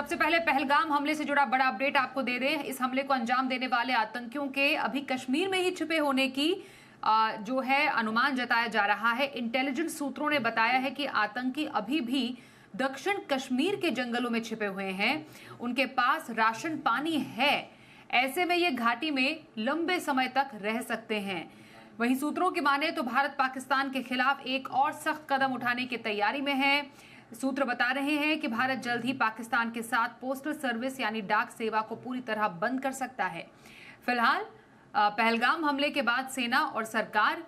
सबसे पहले पहलगाम हमले से जुड़ा बड़ा अपडेट आपको दे दें। इस हमले को अंजाम देने वाले आतंकियों के अभी कश्मीर में ही छिपे होने की जो है अनुमान जताया जा रहा है। इंटेलिजेंस सूत्रों ने बताया है कि आतंकी अभी भी दक्षिण कश्मीर के जंगलों में छिपे हुए हैं। उनके पास राशन पानी है, ऐसे में ये घाटी में लंबे समय तक रह सकते हैं। वहीं सूत्रों की माने तो भारत पाकिस्तान के खिलाफ एक और सख्त कदम उठाने की तैयारी में है। सूत्र बता रहे हैं कि भारत जल्द ही पाकिस्तान के साथ पोस्टल सर्विस यानी डाक सेवा को पूरी तरह बंद कर सकता है। फिलहाल पहलगाम हमले के बाद सेना और सरकार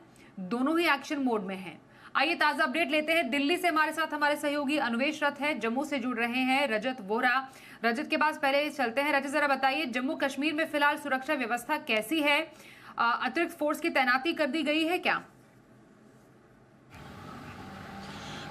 दोनों ही एक्शन मोड में हैं। आइए ताजा अपडेट लेते हैं। दिल्ली से हमारे साथ हमारे सहयोगी अनुवेश रथ है, जम्मू से जुड़ रहे हैं रजत वोरा। रजत के पास पहले चलते हैं। रजत, जरा बताइए, जम्मू कश्मीर में फिलहाल सुरक्षा व्यवस्था कैसी है? अतिरिक्त फोर्स की तैनाती कर दी गई है क्या?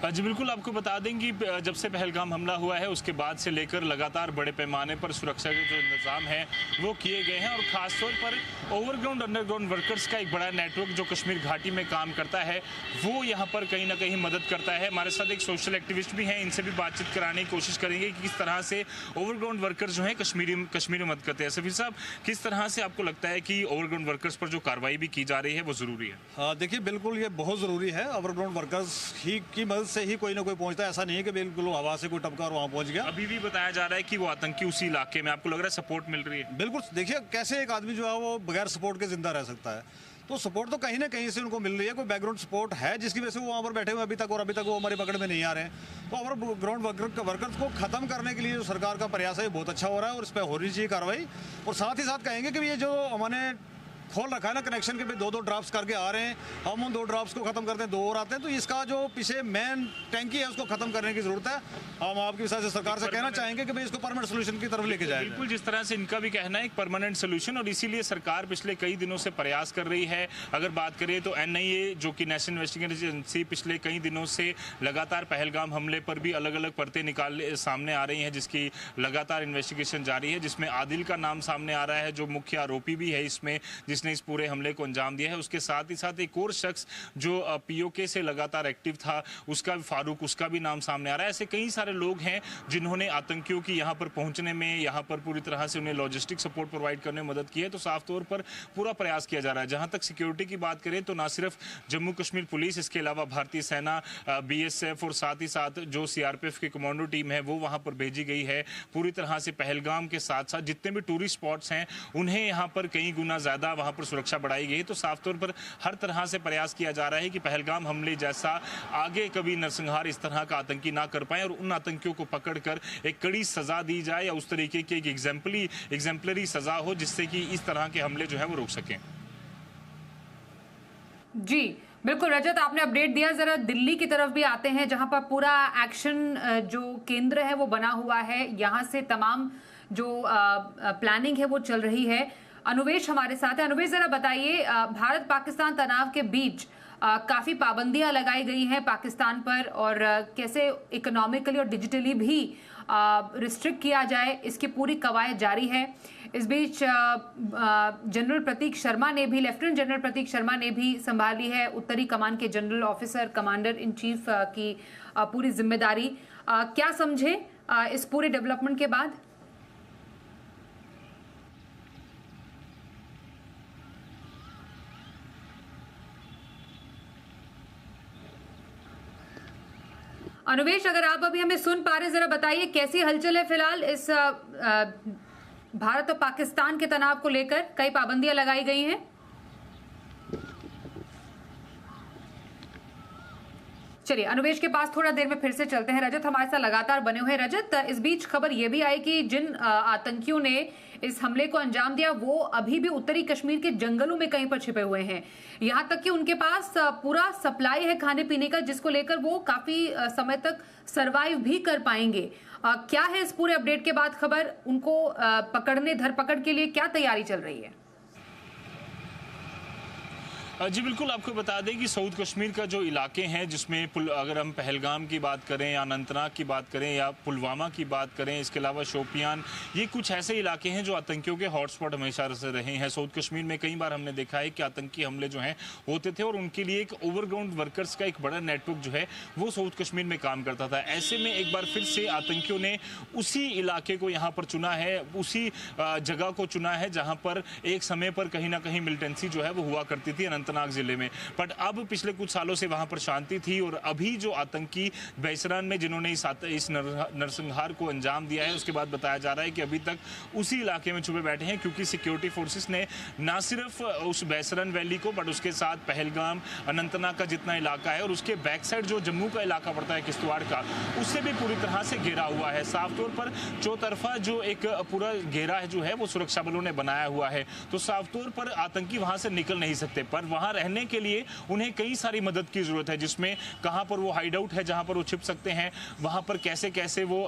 जी बिल्कुल, आपको बता दें कि जब से पहलगाम हमला हुआ है उसके बाद से लेकर लगातार बड़े पैमाने पर सुरक्षा के जो इंतजाम हैं वो किए गए हैं और ख़ासतौर पर ओवरग्राउंड अंडरग्राउंड वर्कर्स का एक बड़ा नेटवर्क जो कश्मीर घाटी में काम करता है वो यहाँ पर कहीं ना कहीं मदद करता है। हमारे साथ एक सोशल एक्टिविस्ट भी हैं, इनसे भी बातचीत कराने की कोशिश करेंगे कि किस तरह से ओवरग्राउंड वर्कर्स जो हैं कश्मीर में मदद करते हैं। सफीर साहब, किस तरह से आपको लगता है कि ओवरग्राउंड वर्कर्स पर जो कार्रवाई भी की जा रही है वो ज़रूरी है? हाँ देखिए, बिल्कुल ये बहुत ज़रूरी है। ओवरग्राउंड वर्कर्स ही की मदद से ही कोई ना कोई पहुंचता है। ऐसा नहीं है कि बिल्कुल हवा से कोई टपका और वहां पहुंच गया। अभी भी बताया जा रहा है कि वो आतंकी उसी इलाके में, आपको लग रहा है सपोर्ट मिल रही है? बिल्कुल, देखिए कैसे एक आदमी जो है वो बगैर सपोर्ट के जिंदा रह सकता है। तो सपोर्ट तो कहीं ना कहीं से उनको मिल रही है, कोई बैकग्राउंड सपोर्ट है जिसकी वजह से वो वहाँ पर बैठे हुए अभी तक वो हमारी पकड़ में नहीं आ रहे हैं। तो ओवरग्राउंड वर्कर्स को खत्म करने के लिए जो सरकार का प्रयास है बहुत अच्छा हो रहा है और इस पर होनी चाहिए कार्रवाई। और साथ ही साथ कहेंगे कि ये जो हमने खोल रखा है ना कनेक्शन के, दो ड्रॉप्स करके आ रहे हैं, हम उन 2 ड्रॉप्स को खत्म करते हैं, 2 और आते हैं। तो इसका जो पीछे मेन टैंकी है उसको खत्म करने की जरूरत है। हम आपकी वजह से सरकार से कहना चाहेंगे कि भाई इसको परमानेंट सोल्यूशन की तरफ लेके जाए। बिल्कुल, जिस तरह से इनका भी कहना है एक परमानेंट सोल्यूशन, और इसीलिए सरकार पिछले कई दिनों से प्रयास कर रही है। अगर बात करें तो NIA जो कि नेशनल इन्वेस्टिगेशन एजेंसी पिछले कई दिनों से लगातार पहलगाम हमले पर भी अलग अलग परतें सामने आ रही हैं, जिसकी लगातार इन्वेस्टिगेशन जारी है, जिसमें आदिल का नाम सामने आ रहा है जो मुख्य आरोपी भी है इसमें, जिसने इस पूरे हमले को अंजाम दिया है। उसके साथ ही साथ एक और शख्स जो POK से लगातार एक्टिव था, उसका फारूक, उसका भी नाम सामने आ रहा है। ऐसे कई सारे लोग हैं जिन्होंने आतंकियों की यहाँ पर पहुंचने में, यहाँ पर पूरी तरह से उन्हें लॉजिस्टिक सपोर्ट प्रोवाइड करने में मदद की है। तो साफ तौर पर पूरा प्रयास किया जा रहा है। जहां तक सिक्योरिटी की बात करें तो ना सिर्फ जम्मू कश्मीर पुलिस, इसके अलावा भारतीय सेना, BSF और साथ ही साथ जो CRPF की कमांडो टीम है वो वहां पर भेजी गई है। पूरी तरह से पहलगाम के साथ साथ जितने भी टूरिस्ट स्पॉट्स हैं उन्हें यहाँ पर कई गुना ज्यादा वहां पर सुरक्षा बढ़ाई गई। तो साफ तौर पर हर तरह से प्रयास किया जा रहा है कि पहलगाम हमले जैसा आगे कभी नरसंहार इस तरह का आतंकी ना कर पाए और उन आतंकियों को पकड़कर एक कड़ी सजा दी जाए या उस तरीके की एक एग्जाम्पलरी सजा हो जिससे कि इस तरह के हमले जो है वो रोक सकें। जी बिल्कुल रजत, आपने अपडेट दिया। जरा दिल्ली की तरफ भी आते हैं जहां पर पूरा एक्शन जो केंद्र है वो बना हुआ है। यहां से तमाम जो प्लानिंग है वो चल रही है। अनुवेश हमारे साथ है। अनुवेश, जरा बताइए, भारत पाकिस्तान तनाव के बीच काफी पाबंदियां लगाई गई हैं पाकिस्तान पर और कैसे इकोनॉमिकली और डिजिटली भी रिस्ट्रिक्ट किया जाए, इसकी पूरी कवायद जारी है। इस बीच जनरल प्रतीक शर्मा ने भी, लेफ्टिनेंट जनरल प्रतीक शर्मा ने भी संभाली है उत्तरी कमान के general officer, commander in chief की पूरी जिम्मेदारी। क्या समझे इस पूरे डेवलपमेंट के बाद? अनुवेश, अगर आप अभी हमें सुन पा रहे, जरा बताइए कैसी हलचल है फिलहाल इस भारत और पाकिस्तान के तनाव को लेकर? कई पाबंदियां लगाई गई हैं। चलिए अनुवेश के पास थोड़ा देर में फिर से चलते हैं। रजत हमारे साथ लगातार बने हुए हैं। रजत, इस बीच खबर यह भी आई कि जिन आतंकियों ने इस हमले को अंजाम दिया वो अभी भी उत्तरी कश्मीर के जंगलों में कहीं पर छिपे हुए हैं। यहां तक कि उनके पास पूरा सप्लाई है खाने पीने का, जिसको लेकर वो काफी समय तक सरवाइव भी कर पाएंगे। क्या है इस पूरे अपडेट के बाद खबर? उनको धरपकड़ के लिए क्या तैयारी चल रही है? जी बिल्कुल, आपको बता दें कि साउथ कश्मीर का जो इलाके हैं जिसमें अगर हम पहलगाम की बात करें या अनंतनाग की बात करें या पुलवामा की बात करें, इसके अलावा शोपियान, ये कुछ ऐसे इलाके हैं जो आतंकियों के हॉटस्पॉट हमेशा से रहे हैं। साउथ कश्मीर में कई बार हमने देखा है कि आतंकी हमले जो हैं होते थे और उनके लिए एक ओवरग्राउंड वर्कर्स का एक बड़ा नेटवर्क जो है वो साउथ कश्मीर में काम करता था। ऐसे में एक बार फिर से आतंकियों ने उसी इलाके को यहाँ पर चुना है, उसी जगह को चुना है जहाँ पर एक समय पर कहीं ना कहीं मिलिटेंसी जो है वो हुआ करती थी अनंतनाग जिले में। बट अब पिछले कुछ सालों से वहां पर शांति थी और अभी जो आतंकी बैसरान में जिन्होंने इस नरसंहार को अंजाम दिया है, उसके बाद बताया जा रहा है कि अभी तक उसी इलाके में छुपे बैठे हैं, क्योंकि सिक्योरिटी फोर्सेस ने ना सिर्फ उस बैसरान वैली को बट उसके साथ पहलगाम, अनंतनाग का जितना इलाका है और उसके बैक साइड जो जम्मू का इलाका पड़ता है किश्तवाड़ का, उससे भी पूरी तरह से घेरा हुआ है। साफ तौर पर चौतरफा जो एक पूरा घेरा है जो है वो सुरक्षा बलों ने बनाया हुआ है, तो साफ तौर पर आतंकी वहां से निकल नहीं सकते। पर वहां रहने के लिए उन्हें कई सारी मदद की जरूरत है, जिसमें कहां पर वो हाइड आउट है जहां पर वो छिप सकते हैं, वहां पर कैसे कैसे वो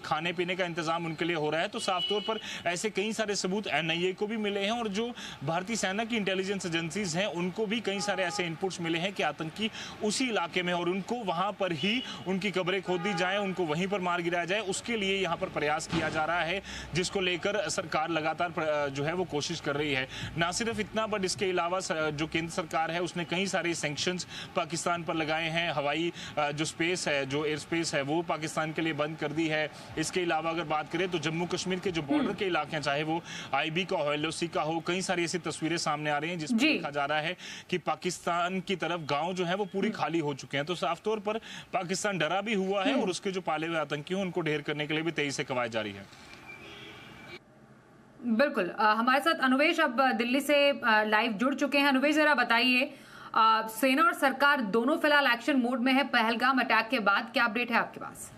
खाने पीने का इंतजाम उनके लिए हो रहा है। तो साफ तौर पर ऐसे कई सारे सबूत एनआईए को भी मिले हैं और जो भारतीय सेना की इंटेलिजेंस एजेंसीज हैं उनको भी कई सारे ऐसे इनपुट्स मिले हैं कि आतंकी उसी इलाके में, और उनको वहां पर ही उनकी कब्रें खोद दी जाए, उनको वहीं पर मार गिराया जाए, उसके लिए यहाँ पर प्रयास किया जा रहा है, जिसको लेकर सरकार लगातार जो है वो कोशिश कर रही है। ना सिर्फ इतना बट इसके अलावा जो केंद्र सरकार है उसने कई सारे सैंक्शंस पाकिस्तान पर लगाए हैं। हवाई जो स्पेस है, जो एयर स्पेस है वो पाकिस्तान के लिए बंद कर दी है। इसके अलावा अगर बात करें तो जम्मू कश्मीर के जो बॉर्डर के इलाके हैं, चाहे वो आईबी का हो, एलओसी का हो, कई सारी ऐसी तस्वीरें सामने आ रही हैं जिसमें देखा जा रहा है कि पाकिस्तान की तरफ गांव जो है वो पूरी खाली हो चुके हैं। तो साफ तौर पर पाकिस्तान डरा भी हुआ है और उसके जो पाले हुए आतंकी हैं उनको ढेर करने के लिए भी तेजी से कवायद जारी है। बिल्कुल, हमारे साथ अनुवेश अब दिल्ली से लाइव जुड़ चुके हैं। अनुवेश, जरा बताइए, सेना और सरकार दोनों फिलहाल एक्शन मोड में है पहलगाम अटैक के बाद, क्या अपडेट है आपके पास?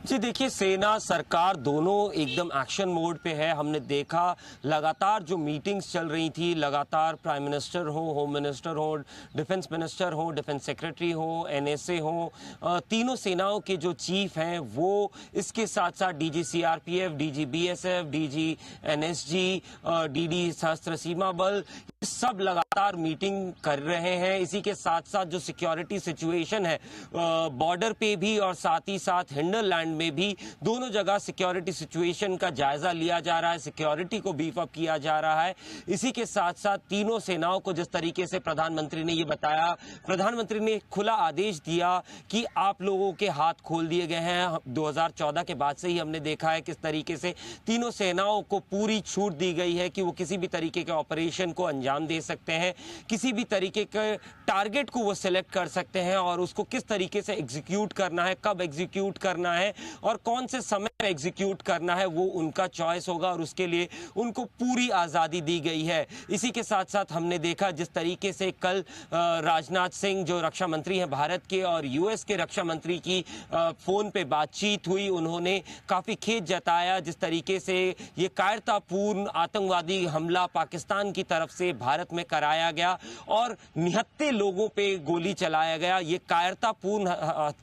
जी देखिए, सेना सरकार दोनों एकदम एक्शन मोड पे है। हमने देखा लगातार जो मीटिंग्स चल रही थी, लगातार प्राइम मिनिस्टर हो, होम मिनिस्टर हो, डिफेंस मिनिस्टर हो, डिफेंस सेक्रेटरी हो, एनएसए हो, तीनों सेनाओं के जो चीफ हैं वो इसके साथ साथ DG CRPF, DG BSF, DG NSG, DD सशस्त्र सीमा बल, सब लगातार मीटिंग कर रहे हैं। इसी के साथ साथ जो सिक्योरिटी सिचुएशन है बॉर्डर पे भी और साथ ही साथ हिंडरलैंड में भी, दोनों जगह सिक्योरिटी सिचुएशन का जायजा लिया जा रहा है, सिक्योरिटी को बीफ अप किया जा रहा है। इसी के साथ साथ तीनों सेनाओं को जिस तरीके से प्रधानमंत्री ने ये बताया, प्रधानमंत्री ने खुला आदेश दिया कि आप लोगों के हाथ खोल दिए गए हैं। 2014 के बाद से ही हमने देखा है किस तरीके से तीनों सेनाओं को पूरी छूट दी गई है कि वो किसी भी तरीके के ऑपरेशन को अंजाम दे सकते हैं, किसी भी तरीके के टारगेट को वो सिलेक्ट कर सकते हैं और उसको किस तरीके से एग्जीक्यूट करना है, कब एग्जीक्यूट करना है और कौन से समय में एग्जीक्यूट करना है, वो उनका चॉइस होगा और उसके लिए उनको पूरी आज़ादी दी गई है। इसी के साथ साथ हमने देखा जिस तरीके से कल राजनाथ सिंह जो रक्षा मंत्री हैं भारत के और यूएस के रक्षा मंत्री की फोन पे बातचीत हुई, उन्होंने काफ़ी खेद जताया जिस तरीके से ये कायरतापूर्ण आतंकवादी हमला पाकिस्तान की तरफ से भारत में कराया गया और 79 लोगों पे गोली चलाया गया। ये कायरतापूर्ण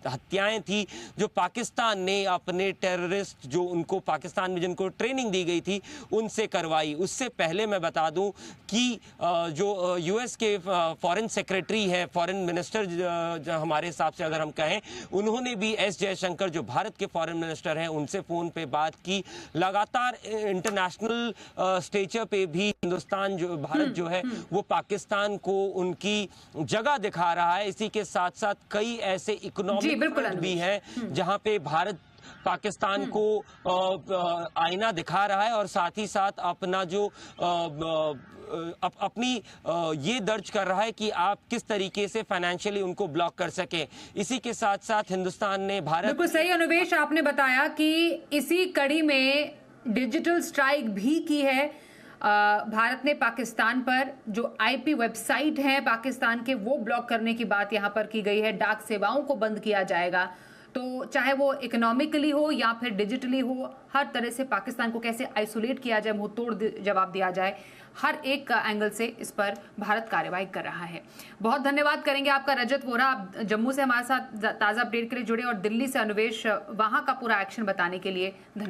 हत्याएं थी जो पाकिस्तान ने अपने टेररिस्ट जो उनको पाकिस्तान में जिनको ट्रेनिंग दी गई थी उनसे करवाई। उससे पहले मैं बता दूं कि जो यूएस के फॉरेन सेक्रेटरी है, फॉरेन मिनिस्टर हमारे हिसाब से अगर हम कहें, उन्होंने भी एस जयशंकर जो भारत के फॉरेन मिनिस्टर हैं उनसे फोन पे बात की। लगातार इंटरनेशनल स्टेचर पे भी हिंदुस्तान जो भारत जो है वो पाकिस्तान को उनकी जगह दिखा रहा है। इसी के साथ साथ कई ऐसे इकोनॉमिक भी हैं जहां पे भारत पाकिस्तान को आईना दिखा रहा है और साथ ही साथ अपना जो अपनी ये दर्ज कर रहा है कि आप किस तरीके से फाइनेंशियली उनको ब्लॉक कर सके। इसी के साथ साथ हिंदुस्तान ने भारत, बिल्कुल सही अनुवेश, आपने बताया कि इसी कड़ी में डिजिटल स्ट्राइक भी की है भारत ने पाकिस्तान पर। जो आईपी वेबसाइट है पाकिस्तान के वो ब्लॉक करने की बात यहां पर की गई है। डाक सेवाओं को बंद किया जाएगा, तो चाहे वो इकोनॉमिकली हो या फिर डिजिटली हो, हर तरह से पाकिस्तान को कैसे आइसोलेट किया जाए, मुंह तोड़ जवाब दिया जाए, हर एक एंगल से इस पर भारत कार्यवाही कर रहा है। बहुत धन्यवाद करेंगे आपका रजत वोरा, आप जम्मू से हमारे साथ ताज़ा अपडेट के लिए जुड़े और दिल्ली से अनुवेश वहां का पूरा एक्शन बताने के लिए धन्यवाद।